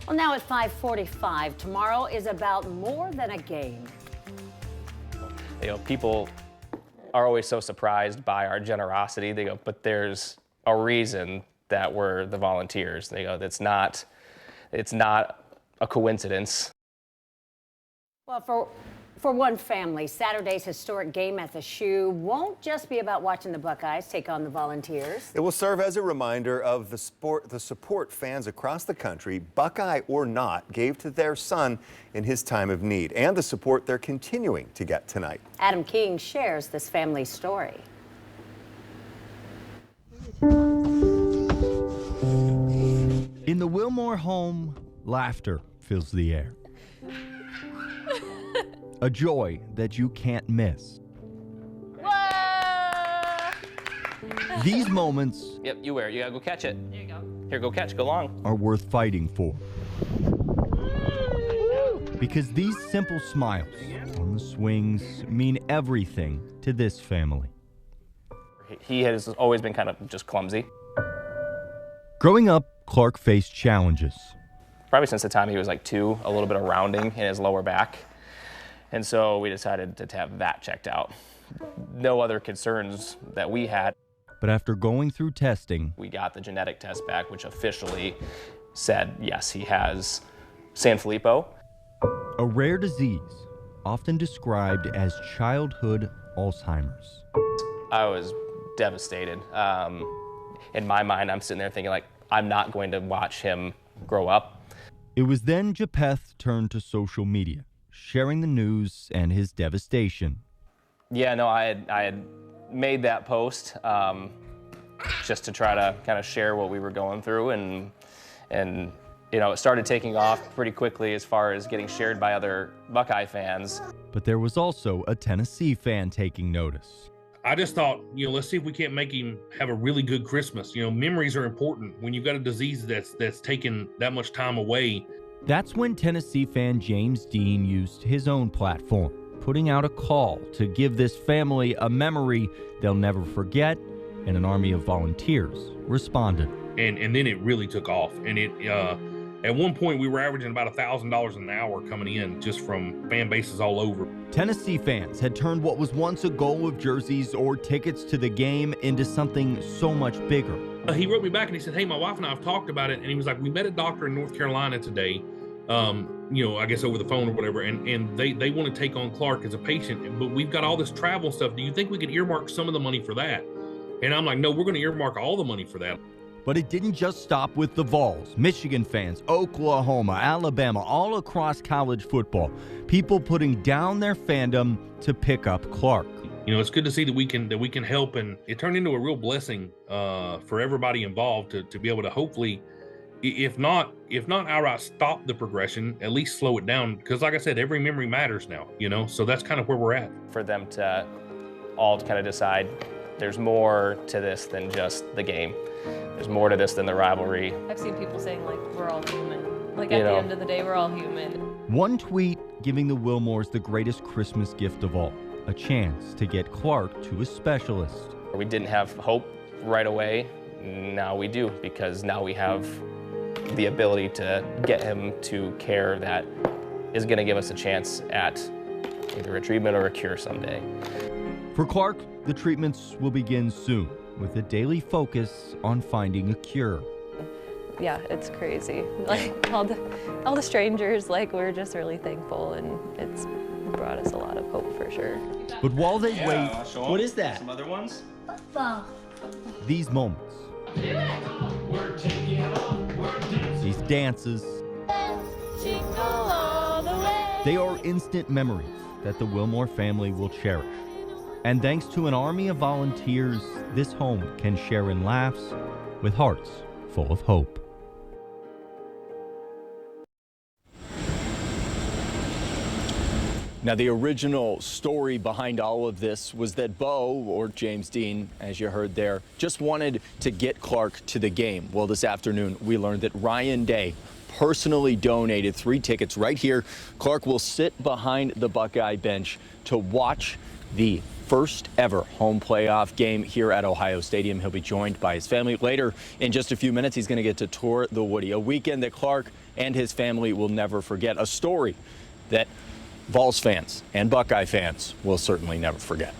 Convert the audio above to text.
Well, now at 5:45, tomorrow is about more than a game. People are always so surprised by our generosity. They go, but there's a reason that we're the Volunteers. They go, it's not a coincidence. Well, for one family, Saturday's historic game at the Shoe won't just be about watching the Buckeyes take on the Volunteers. It will serve as a reminder of the support fans across the country, Buckeye or not, gave to their son in his time of need, and the support they're continuing to get tonight. Adam King shares this family story. In the Willmore home, laughter fills the air. A joy that you can't miss. Whoa! These moments Yep, you wear it. You gotta go catch it. There you go. Here, go catch. Go long. are worth fighting for. Because these simple smiles on the swings mean everything to this family. He has always been kind of just clumsy. Growing up, Clark faced challenges. Probably since the time he was like 2, a little bit of rounding in his lower back. And so we decided to have that checked out. No other concerns that we had. But after going through testing, We got the genetic test back, which officially said, yes, he has Sanfilippo. a rare disease often described as childhood Alzheimer's. I was devastated. In my mind, I'm sitting there thinking, like, I'm not going to watch him grow up. It was then Japheth turned to social media, sharing the news and his devastation. Yeah, no, I had made that post just to try to kind of share what we were going through, and it started taking off pretty quickly as far as getting shared by other Buckeye fans. But there was also a Tennessee fan taking notice. I just thought, let's see if we can't make him have a really good Christmas. Memories are important. When you've got a disease that's taken that much time away. That's when Tennessee fan James Dean used his own platform, putting out a call to give this family a memory they'll never forget, and an army of volunteers responded. And then it really took off. And at one point we were averaging about $1,000 an hour coming in just from fan bases all over. Tennessee fans had turned what was once a goal of jerseys or tickets to the game into something so much bigger. He wrote me back and he said, hey, my wife and I have talked about it. And he was like, we met a doctor in North Carolina today, I guess over the phone or whatever. And they want to take on Clark as a patient, but we've got all this travel stuff. Do you think we could earmark some of the money for that? And I'm like, no, we're going to earmark all the money for that. But it didn't just stop with the Vols. Michigan fans, Oklahoma, Alabama, all across college football. People putting down their fandom to pick up Clark. It's good to see that we can help, and it turned into a real blessing for everybody involved to be able to hopefully, if not outright stop the progression, at least slow it down. Because like I said, every memory matters now, so that's kind of where we're at. For them to all kind of decide there's more to this than just the game. There's more to this than the rivalry. I've seen people saying, like, we're all human. Like, at the end of the day, we're all human. One tweet giving the Willmores the greatest Christmas gift of all, a chance to get Clark to a specialist. We didn't have hope right away. Now we do, because now we have the ability to get him to care that is going to give us a chance at either a treatment or a cure someday. For Clark, the treatments will begin soon, with a daily focus on finding a cure. Yeah, it's crazy. Like, all the strangers, like, we're just really thankful, and it's brought us a lot of hope for sure. But while they wait, What is that? Some other ones? these moments, these dances, they are instant memories that the Willmore family will cherish. And thanks to an army of volunteers, this home can share in laughs with hearts full of hope. Now, the original story behind all of this was that Bo, or James Dean, as you heard there, just wanted to get Clark to the game. Well, this afternoon, we learned that Ryan Day personally donated 3 tickets right here. Clark will sit behind the Buckeye bench to watch the first ever home playoff game here at Ohio Stadium. He'll be joined by his family. Later, in just a few minutes, he's going to get to tour the Woody, a weekend that Clark and his family will never forget, a story that Vols fans and Buckeye fans will certainly never forget.